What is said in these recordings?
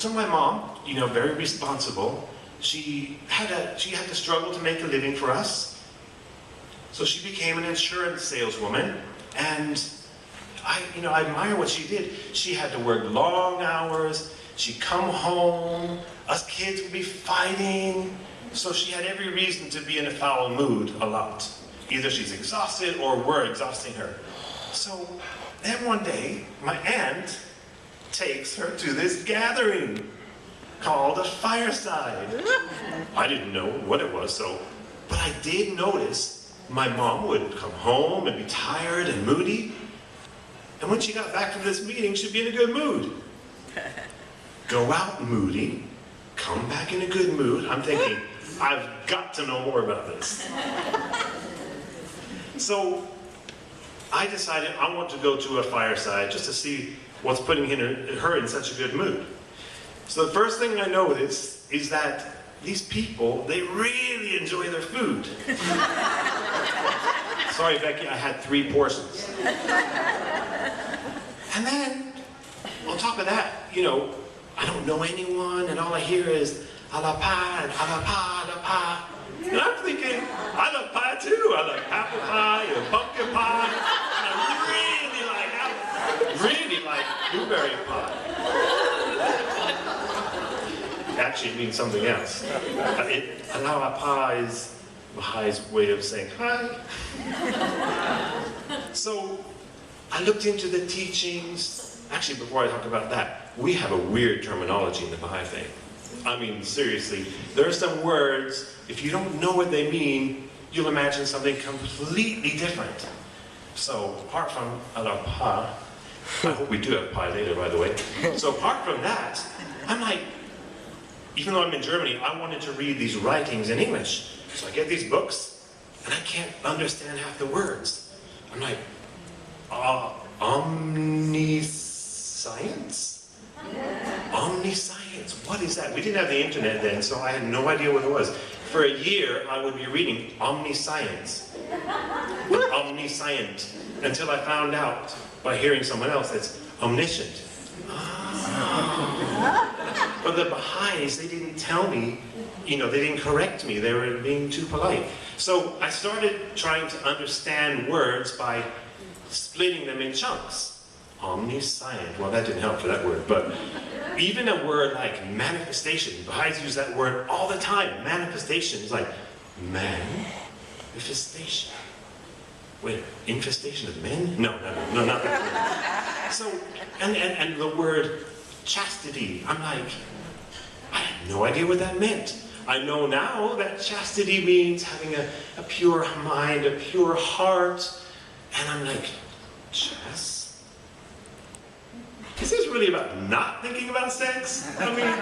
So my mom, you know, very responsible, she had to struggle to make a living for us. So she became an insurance saleswoman, and I admire what she did. She had to work long hours. She'd come home. Us kids would be fighting. So she had every reason to be in a foul mood a lot. Either she's exhausted or we're exhausting her. So then one day, my aunt takes her to this gathering called a Fireside. I didn't know what it was, but I did notice my mom would come home and be tired and moody. And when she got back from this meeting, she'd be in a good mood. Go out moody, come back in a good mood. I'm thinking, I've got to know more about this. So I decided I want to go to a Fireside just to see what's putting her in such a good mood. So the first thing I noticed is that these people, they really enjoy their food. Sorry, Becki, I had 3 portions. And then, on top of that, you know, I don't know anyone, and all I hear is, a la pie, a la pie, a la pie. And I'm thinking, I love pie too. I like apple pie and pumpkin pie. And I really like blueberry pie. Actually, it means something else. Alawa pie is Baha'is way of saying hi. So I looked into the teachings. Actually, before I talk about that, we have a weird terminology in the Baha'i faith. I mean, seriously, there are some words, if you don't know what they mean, you'll imagine something completely different. So, apart from alawa pie, I hope we do have pie later, by the way. So apart from that, I'm like, even though I'm in Germany, I wanted to read these writings in English. So I get these books, and I can't understand half the words. I'm like, omniscience? Omniscience, what is that? We didn't have the internet then, so I had no idea what it was. For a year, I would be reading omniscience, omniscient, until I found out by hearing someone else that's omniscient. But the Baha'is, they didn't tell me, you know, they didn't correct me, they were being too polite. So I started trying to understand words by splitting them in chunks. Omniscient, well that didn't help for that word, but even a word like manifestation, Baha'is use that word all the time. Manifestation is like, manifestation. Wait, infestation of men? No, not that word. So, and the word chastity, I'm like, I had no idea what that meant. I know now that chastity means having a pure mind, a pure heart, and I'm like, chastity? Is this really about not thinking about sex? I mean,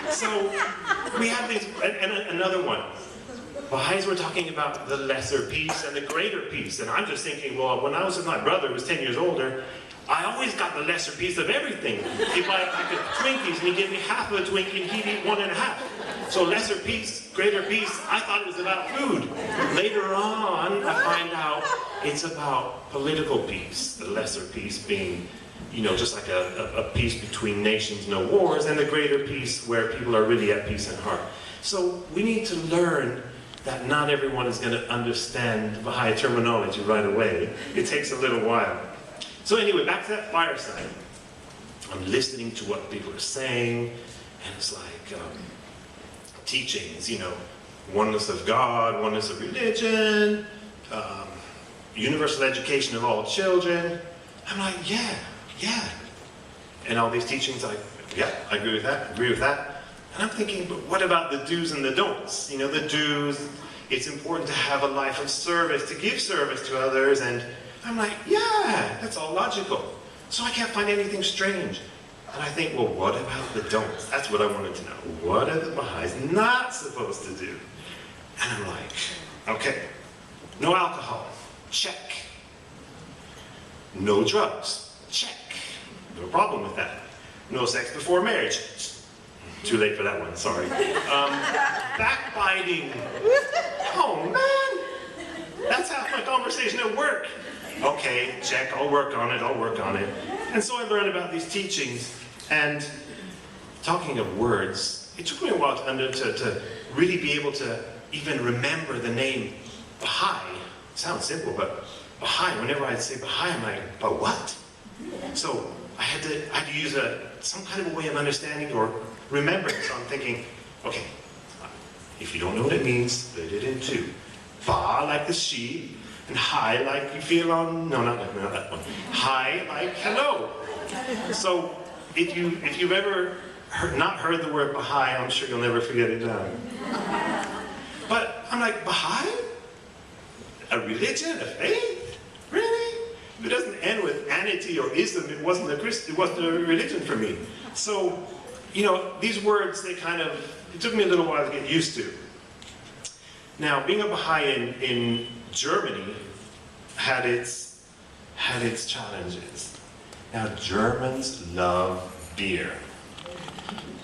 so we have these, and another one. Baha'is were talking about the lesser piece and the greater piece, and I'm just thinking, well, when I was with my brother, who was 10 years older, I always got the lesser piece of everything. He'd buy a pack of Twinkies, and he'd give me half of a Twinkie, and he'd eat 1.5. So lesser piece, greater piece, I thought it was about food. Later on, I find out it's about political peace, the lesser piece being, you know, just like a peace between nations, no wars, and the greater peace where people are really at peace in heart. So we need to learn that not everyone is going to understand Baha'i terminology right away. It takes a little while. So anyway, back to that Fireside. I'm listening to what people are saying, and it's like teachings, you know, oneness of God, oneness of religion, universal education of all children. I'm like, yeah. And all these teachings, like, yeah, I agree with that, And I'm thinking, but what about the do's and the don'ts? You know, the do's, it's important to have a life of service, to give service to others, and I'm like, yeah, that's all logical. So I can't find anything strange. And I think, well, what about the don'ts? That's what I wanted to know. What are the Baha'is not supposed to do? And I'm like, okay, no alcohol, check. No drugs, check. No problem with that. No sex before marriage. Too late for that one, sorry. Backbiting. Oh man, that's half my conversation at work. Okay, check, I'll work on it. And so I learned about these teachings, and talking of words, it took me a while to really be able to even remember the name Baha'i. It sounds simple, but Baha'i, whenever I'd say Baha'i, I'm like, but what? So I had to use some kind of a way of understanding or remembering. So I'm thinking, okay, if you don't know what it means, split it in two. Ba like the sheep, and hi like you feel on, no, not that one. Hi like hello. So if you've ever not heard the word Baha'i, I'm sure you'll never forget it now. But I'm like, Baha'i? A religion, a faith? Really? If it doesn't end with anity or ism, it wasn't a religion for me. So, you know, these words, it took me a little while to get used to. Now, being a Baha'i in Germany had its challenges. Now, Germans love beer.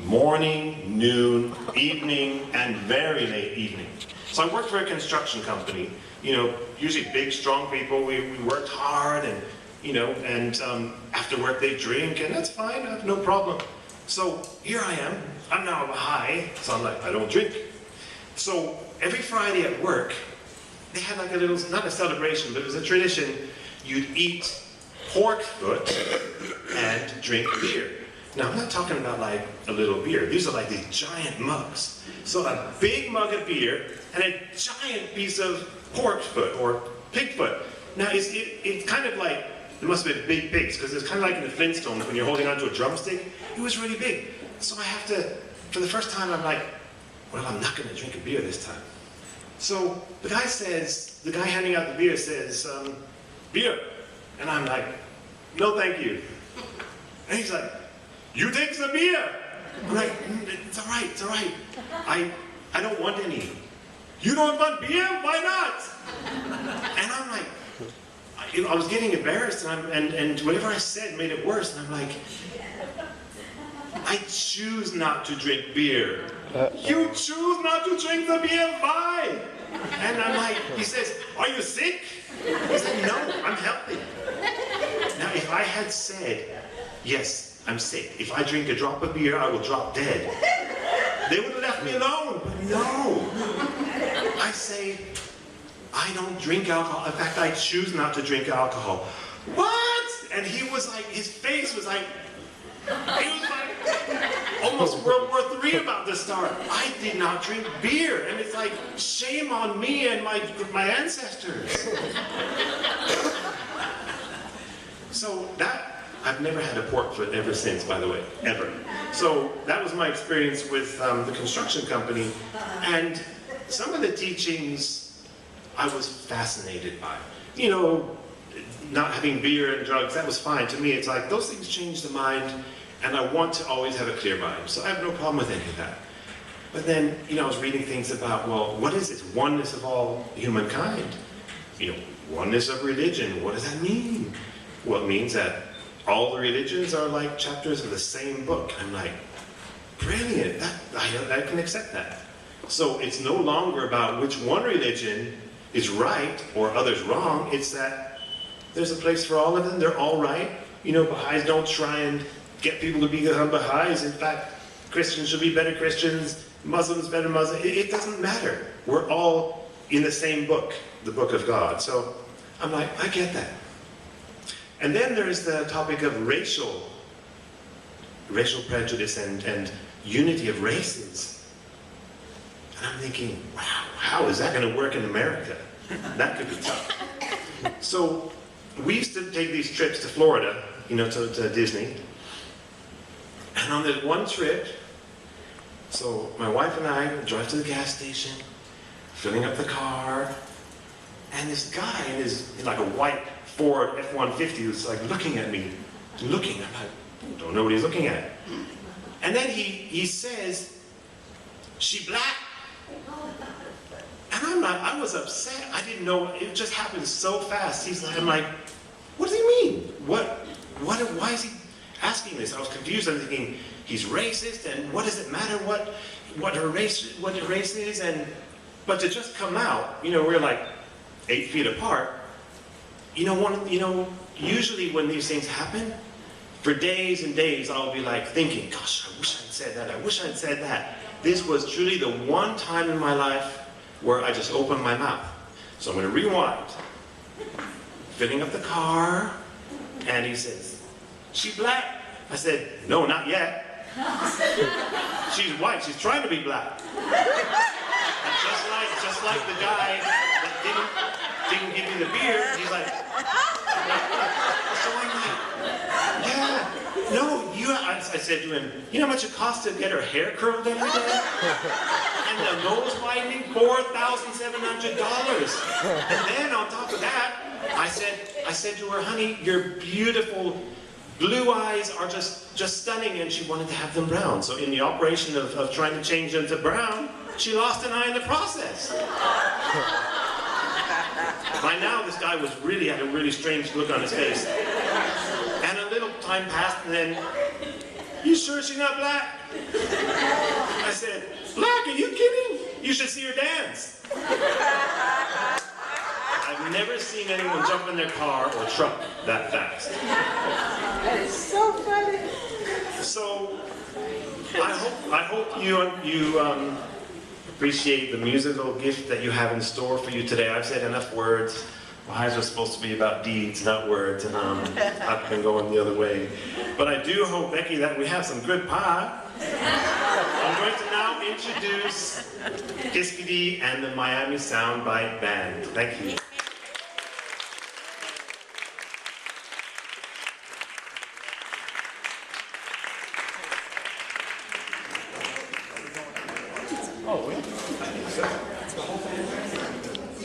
Morning, noon, evening, and very late evening. So I worked for a construction company, you know, usually big, strong people. We worked hard, and, you know, and after work they drink, and that's fine, I have no problem. So here I am, I'm now a Baha'i, so I'm like, I don't drink. So every Friday at work, they had like a little, not a celebration, but it was a tradition. You'd eat pork foot and drink beer. Now, I'm not talking about like a little beer. These are like these giant mugs. So a big mug of beer and a giant piece of pork foot or pig foot. Now, it's kind of like, it must have been big pigs, because it's kind of like in the Flintstones when you're holding onto a drumstick. It was really big. So I have to, for the first time, I'm like, well, I'm not going to drink a beer this time. So the guy handing out the beer says, beer. And I'm like, no, thank you. And he's like, you take some beer. I'm like, it's all right, it's all right. I don't want any. You don't want beer? Why not? And I'm like, I was getting embarrassed, and whatever I said made it worse. And I'm like, I choose not to drink beer. You choose not to drink the beer? Why? And I'm like, he says, are you sick? He said, no, I'm healthy. Now, if I had said, yes, I'm sick. If I drink a drop of beer, I will drop dead. They would have left me alone. But no. I say, I don't drink alcohol. In fact, I choose not to drink alcohol. What? And he was like, his face was like, he was like, almost World War III about to start. I did not drink beer. And it's like, shame on me and my ancestors. So that, I've never had a pork foot ever since, by the way, ever. So that was my experience with the construction company. And some of the teachings I was fascinated by. You know, not having beer and drugs, that was fine. To me, it's like, those things change the mind, and I want to always have a clear mind. So I have no problem with any of that. But then, you know, I was reading things about, well, what is this? Oneness of all humankind. You know, oneness of religion. What does that mean? Well, it means that all the religions are like chapters of the same book. I'm like, brilliant, I can accept that. So it's no longer about which one religion is right or others wrong. It's that there's a place for all of them. They're all right. You know, Baha'is don't try and get people to become Baha'is. In fact, Christians should be better Christians, Muslims better Muslims. It doesn't matter. We're all in the same book, the book of God. So I'm like, I get that. And then there's the topic of racial prejudice and unity of races. And I'm thinking, wow, how is that going to work in America? That could be tough. So we used to take these trips to Florida, you know, to Disney. And on this one trip, so my wife and I drive to the gas station, filling up the car, and this guy in like a white Ford F-150 was like looking at me, I'm like, don't know what he's looking at. And then he says, she black? And I was upset. I didn't know, it just happened so fast. I'm like, what does he mean? Why is he asking this? I was confused. I'm thinking, he's racist, and what does it matter what her race is? But to just come out, you know, we're like 8 feet apart. You know, usually when these things happen, For days and days, I'll be like thinking, gosh, I wish I'd said that, I wish I'd said that. This was truly the one time in my life where I just opened my mouth. So I'm going to rewind. Filling up the car, and he says, she black? I said, no, not yet. She's white, she's trying to be black. And just like the guy that didn't give me the beer, he's like, so I'm like, yeah, no, I said to him, you know how much it costs to get her hair curled every day? And the nose whitening, $4,700. And then on top of that, I said to her, honey, your beautiful blue eyes are just stunning, and she wanted to have them brown. So in the operation of trying to change them to brown, she lost an eye in the process. By now, this guy had a really strange look on his face. And a little time passed, and then, you sure she's not black? I said, black, are you kidding? You should see her dance. I've never seen anyone jump in their car or truck that fast. That is so funny. So, I hope you appreciate the musical gift that you have in store for you today. I've said enough words. Lives are supposed to be about deeds, not words, and I've been going the other way. But I do hope, Becki, that we have some good pie. I'm going to now introduce Kiskadee and the Miami Sound Byte Band. Thank you.